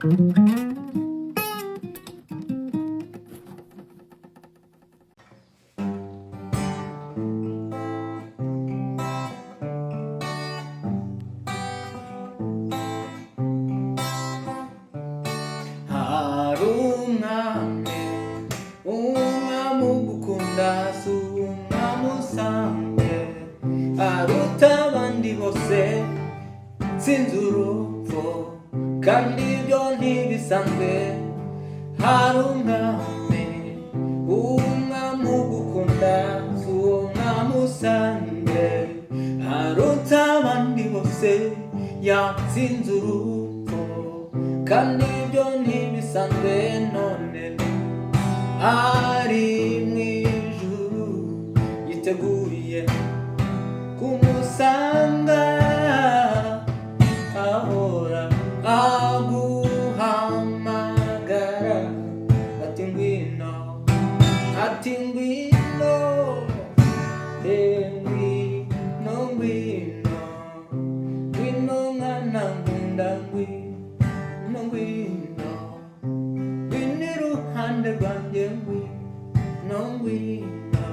har'umwami umwami ugukunda umwami usanzwe aruta abandi bose sinzi urupfu kandi ibyo ntibisanzwe har'umwami umwami ugukunda umwami usanzwe aruta abandi bose yatsinze urupfu kandi ibyo ntibisanzwe none ari mu ijuru yiteguye kumusanga ahora aguhamagara ati ngwino ngwino ngwino ngwino ngwino mwana nkunda ngwino ngwino ngwino iruhande rwanjye ngwino ngwino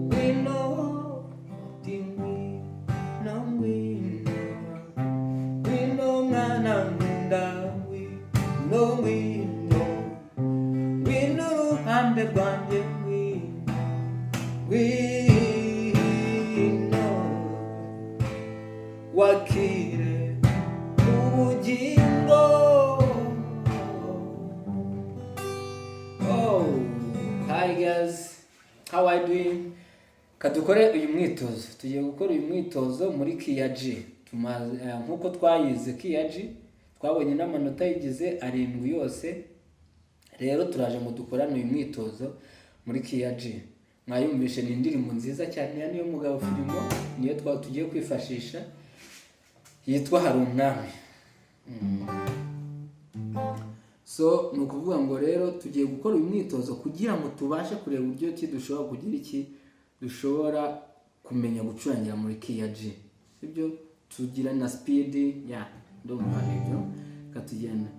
ngwino ati ngwino ngwino ngwino mwana nkunda ngwino ngwino ngwino iruhande rwanjye ngwino ngwino wakire ubugingo. Oh, hi guys, how are you doing? Kadukore uyu mwitozo, tugiye gukora uyu mwitozo muri kiyaji. Nkuko twayize kiyaji twabonye n'amanota yigize 7 yose. Rero turaje mu dukorana uyu mwitozo muri kiyaji. Mwayumvishe ni indirimbo nziza cyane ya Niyomugabo philmon, niyo tugiye kwifashisha, yitwa har'umwami. So ni ukuvuga ngo rero tugiye gukora uyu mwitozo kugira ngo tubashe kureba uburyo ki dushobora kugira iki dushobora kumenya gucurangira muri kiyaji, sibyo? Tugira na speed ya ndumva ibyo katugenda.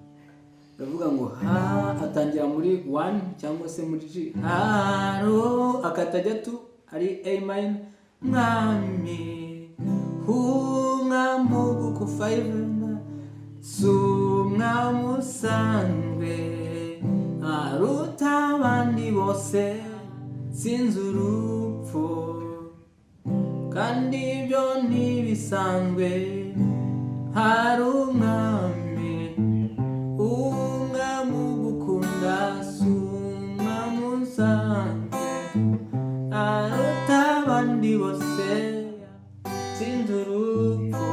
Bavuga ngo ha atangira muri 1 cyangwa se muri G, haro akatajya tu ari A minor, mwami umwami ugukufayira umwami usanzwe aruta abandi bose sinzi urupfu kandi ibyo ntibisanzwe har'umwami umwami ugukunda umwami usanzwe aruta abandi bose sinzi urupfu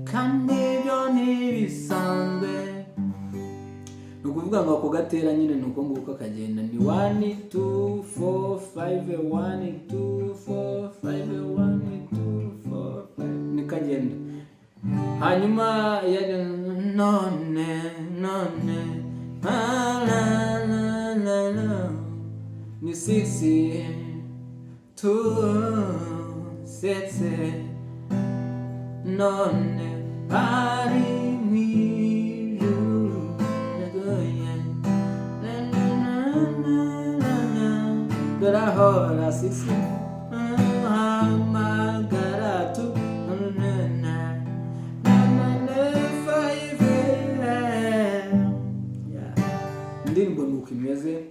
kandi ibyo ntibisanzwe. Ni ukuvuga ngo ako gatera nyine ni uko nguko kagenda, ni 1 2 4 5 1 2 4 5 1 2 4 5 ni kagenda. Hanyuma ya none la la la la ni 6 2 7 none ari mw'ijuru nagoye dorahora sisi hamagara tu indirimbo nuko imeze.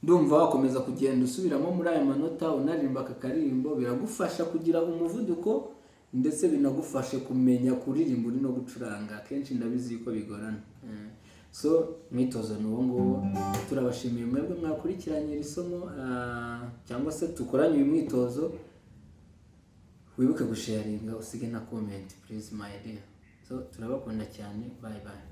Ndumva wakomeza kugenda usubiramo muri aya manota unaririmba aka karirimbo, biragufasha kugira umuvuduko ndetse binagufashe kumenya kuririmba no gucuranga. Kenshi ndabizi ko bigorana. So mwitozo nuwo ngo turabashimiye mwebwe mwakurikiranye isomo cyangwa se tukoranye uyu mwitozo. Wibuke gusharinga, usige na comment please my dear. So turabakunda cyane, bye bye.